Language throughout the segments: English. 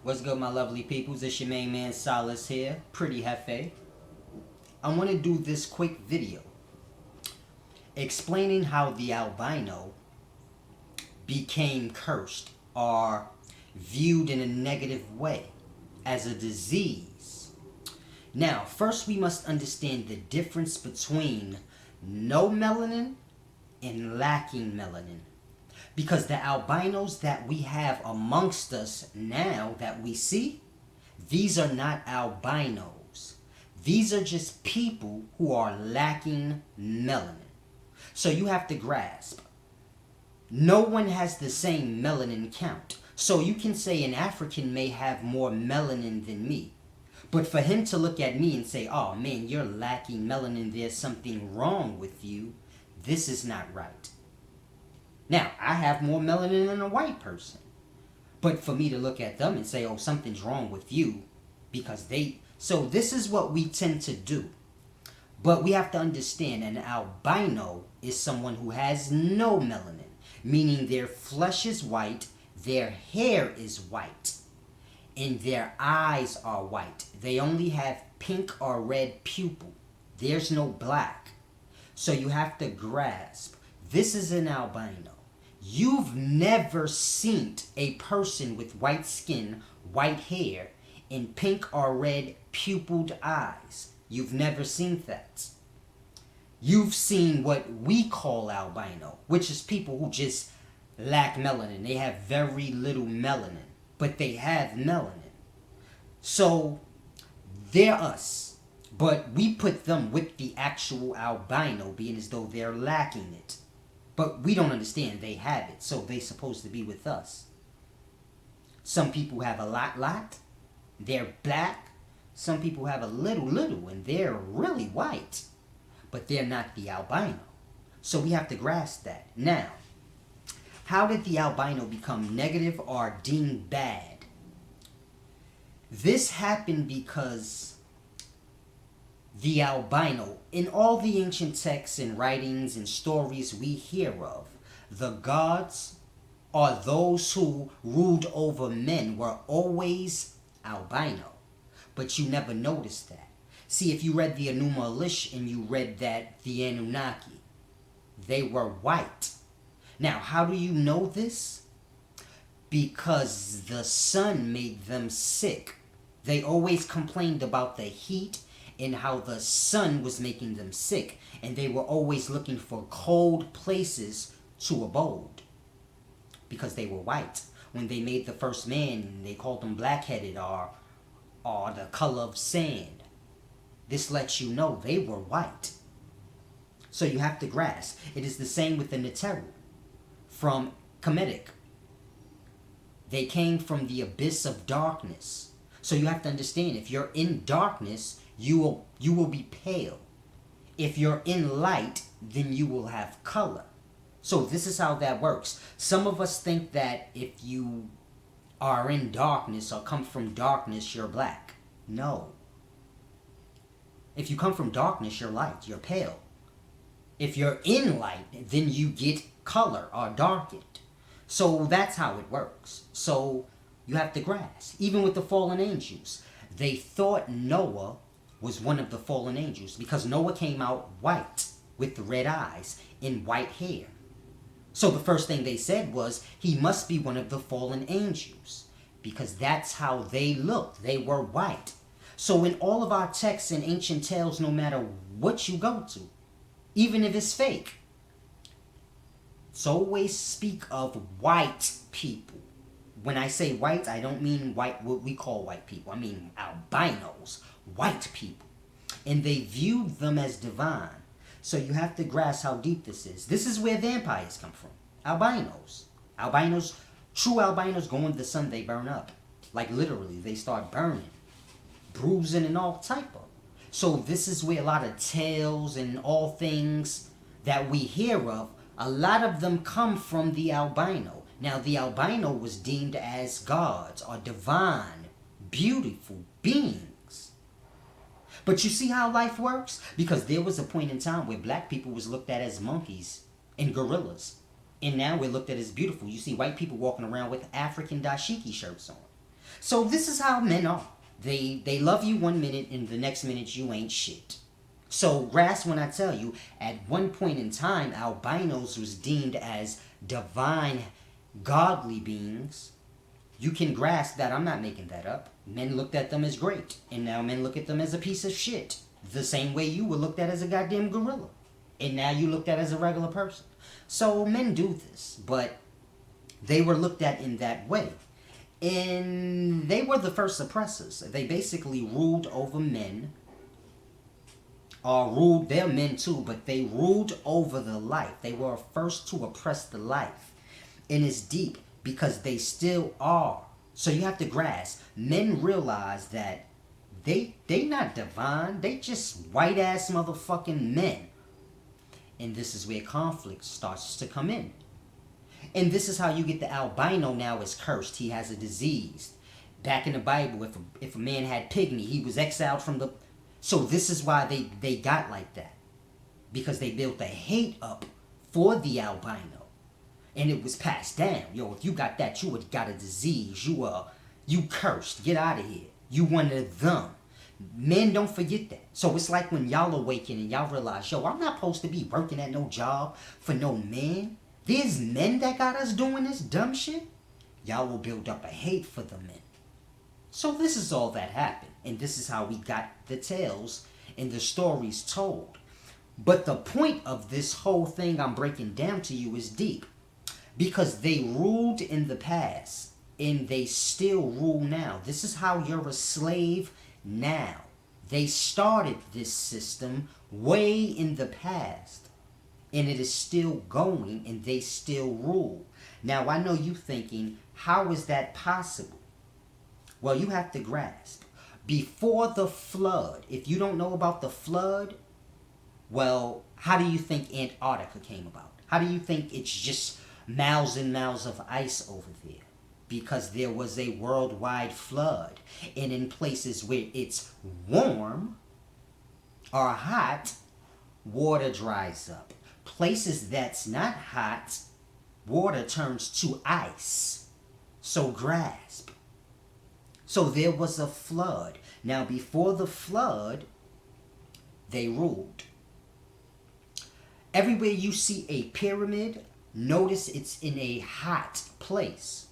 What's good, my lovely peoples? It's your main man Solace here, Pretty Hefe. I want to do this quick video explaining how the albino became cursed or viewed in a negative way as a disease. Now, first we must understand the difference between no melanin and lacking melanin. Because the albinos that we have amongst us now that we see, these are not albinos. These are just people who are lacking melanin. So you have to grasp, no one has the same melanin count. So you can say an African may have more melanin than me. But for him to look at me and say, oh man, you're lacking melanin, there's something wrong with you, this is not right. Now, I have more melanin than a white person. But for me to look at them and say, oh, something's wrong with you, because they... So this is what we tend to do. But we have to understand an albino is someone who has no melanin, meaning their flesh is white, their hair is white, and their eyes are white. They only have pink or red pupil. There's no black. So you have to grasp, this is an albino. You've never seen a person with white skin, white hair, and pink or red pupilled eyes. You've never seen that. You've seen what we call albino, which is people who just lack melanin. They have very little melanin, but they have melanin. So they're us, but we put them with the actual albino, being as though they're lacking it. But we don't understand they have it, so they're supposed to be with us. Some people have a lot, they're black. Some people have a little, and they're really white. But they're not the albino. So we have to grasp that. Now, how did the albino become negative or deemed bad? This happened because the albino, in all the ancient texts and writings and stories we hear of, the gods or those who ruled over men were always albino. But you never noticed that. See, if you read the Enuma Elish and you read that the Anunnaki, they were white. Now, how do you know this? Because the sun made them sick. They always complained about the heat and how the sun was making them sick, and they were always looking for cold places to abode because they were white. When they made the first man, they called them black-headed or the color of sand. This lets you know they were white. So you have to grasp. It is the same with the Neteru from Kemetic. They came from the abyss of darkness. So you have to understand, if you're in darkness, you will be pale. If you're in light, then you will have color. So this is how that works. Some of us think that if you are in darkness or come from darkness, you're black. No. If you come from darkness, you're light, you're pale. If you're in light, then you get color or darkened. So that's how it works. So you have to grasp. Even with the fallen angels, they thought Noah was one of the fallen angels because Noah came out white with red eyes and white hair. So the first thing they said was, he must be one of the fallen angels because that's how they looked. They were white. So in all of our texts and ancient tales, no matter what you go to, even if it's fake, it's always speak of white people. When I say white, I don't mean white, what we call white people. I mean albinos, white people. And they viewed them as divine. So you have to grasp how deep this is. This is where vampires come from. Albinos. Albinos, true albinos go in the sun, they burn up. Like literally, they start burning, bruising and all type of. So this is where a lot of tales and all things that we hear of, a lot of them come from the albino. Now the albino was deemed as gods or divine, beautiful beings. But you see how life works? Because there was a point in time where black people was looked at as monkeys and gorillas. And now we're looked at as beautiful. You see white people walking around with African dashiki shirts on. So this is how men are. They love you one minute and the next minute you ain't shit. So grasp when I tell you, at one point in time, albinos was deemed as divine, godly beings. You can grasp that. I'm not making that up. Men looked at them as great, and now men look at them as a piece of shit. The same way you were looked at as a goddamn gorilla, and now you looked at as a regular person. So men do this, but they were looked at in that way. And they were the first oppressors. They basically ruled over men, or ruled their men too, but they ruled over the life. They were first to oppress the life. And it's deep because they still are. So you have to grasp, men realize that they not divine, they just white ass motherfucking men. And this is where conflict starts to come in. And this is how you get the albino now is cursed. He has a disease. Back in the Bible, if a man had pygmy, he was exiled from the... So this is why they got like that. Because they built a hate up for the albino. And it was passed down. Yo, if you got that, you got a disease. You cursed. Get out of here. You one of them. Men don't forget that. So it's like when y'all awaken and y'all realize, yo, I'm not supposed to be working at no job for no man. There's men that got us doing this dumb shit. Y'all will build up a hate for the men. So this is all that happened. And this is how we got the tales and the stories told. But the point of this whole thing I'm breaking down to you is deep. Because they ruled in the past. And they still rule now. This is how you're a slave now. They started this system way in the past. And it is still going, and they still rule. Now, I know you thinking, how is that possible? Well, you have to grasp. Before the flood, if you don't know about the flood, well, how do you think Antarctica came about? How do you think it's just miles and miles of ice over there? Because there was a worldwide flood. And in places where it's warm or hot, water dries up. Places that's not hot, water turns to ice. So grasp. So there was a flood. Now before the flood, they ruled. Everywhere you see a pyramid, notice it's in a hot place.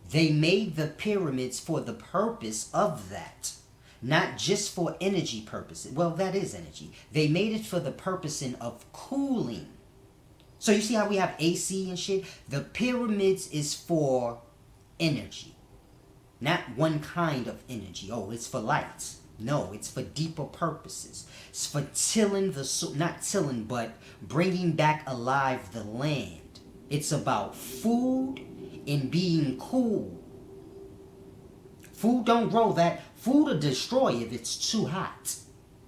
They made the pyramids for the purpose of that. Not just for energy purposes. Well, that is energy. They made it for the purpose of cooling. So you see how we have AC and shit? The pyramids is for energy. Not one kind of energy. Oh, it's for lights. No, it's for deeper purposes. It's for tilling not tilling, but bringing back alive the land. It's about food and being cool. Food don't grow that. Food will destroy if it's too hot.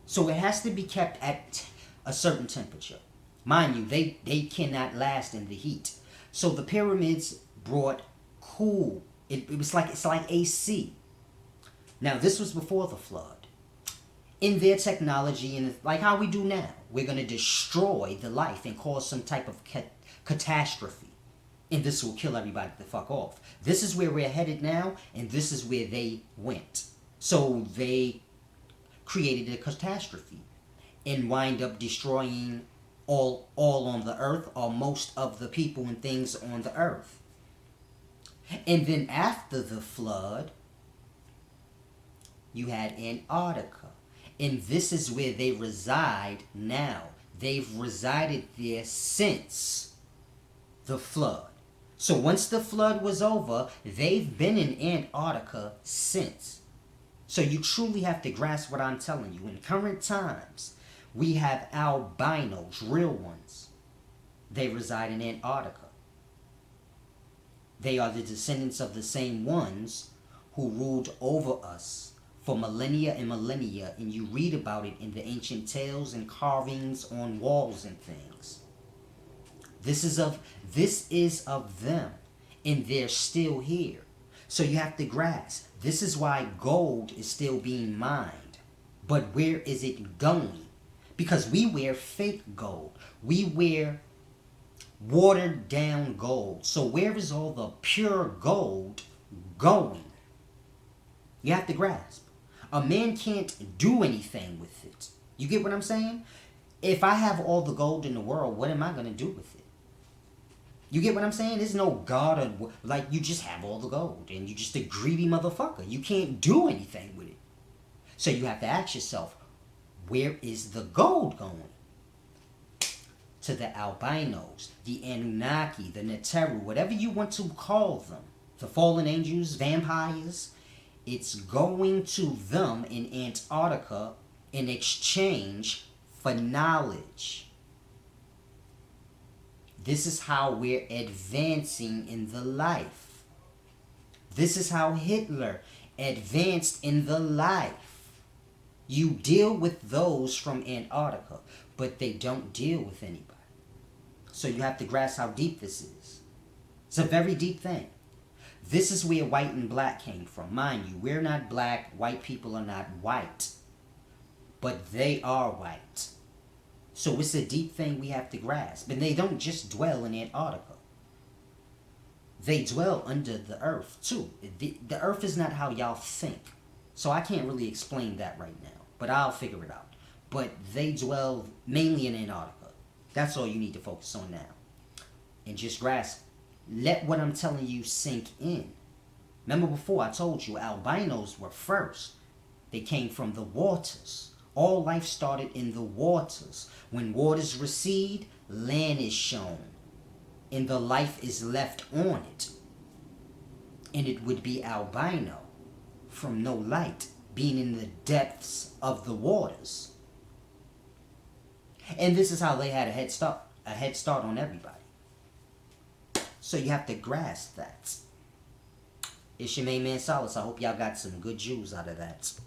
So it has to be kept at a certain temperature. Mind you, they cannot last in the heat. So the pyramids brought cool. It's like AC. Now this was before the flood. In their technology, and like how we do now, we're going to destroy the life and cause some type of catastrophe. And this will kill everybody the fuck off. This is where we're headed now, and this is where they went. So they created a catastrophe and wind up destroying all on the earth, or most of the people and things on the earth. And then after the flood, you had Antarctica. And this is where they reside now. They've resided there since the flood. So once the flood was over, they've been in Antarctica since. So you truly have to grasp what I'm telling you. In current times, we have albinos, real ones. They reside in Antarctica. They are the descendants of the same ones who ruled over us for millennia and millennia, and you read about it in the ancient tales and carvings on walls and things. This is of them, and they're still here. So you have to grasp, this is why gold is still being mined. But where is it going? Because we wear fake gold. We wear watered down gold. So where is all the pure gold going? You have to grasp. A man can't do anything with it. You get what I'm saying? If I have all the gold in the world, what am I going to do with it? You get what I'm saying? There's no God or, like, you just have all the gold and you just a greedy motherfucker. You can't do anything with it. So you have to ask yourself, where is the gold going? To the albinos, the Anunnaki, the Neteru, whatever you want to call them, the fallen angels, vampires, it's going to them in Antarctica in exchange for knowledge. This is how we're advancing in the life. This is how Hitler advanced in the life. You deal with those from Antarctica, but they don't deal with anybody. So you have to grasp how deep this is. It's a very deep thing. This is where white and black came from. Mind you, we're not black. White people are not white. But they are white. So it's a deep thing we have to grasp. And they don't just dwell in Antarctica. They dwell under the earth too. The earth is not how y'all think. So I can't really explain that right now. But I'll figure it out. But they dwell mainly in Antarctica. That's all you need to focus on now. And just grasp. Let what I'm telling you sink in. Remember before I told you albinos were first. They came from the waters. All life started in the waters. When waters recede, land is shown. And the life is left on it. And it would be albino from no light, being in the depths of the waters. And this is how they had a head start on everybody. So you have to grasp that. It's your main man Solace. I hope y'all got some good Jews out of that.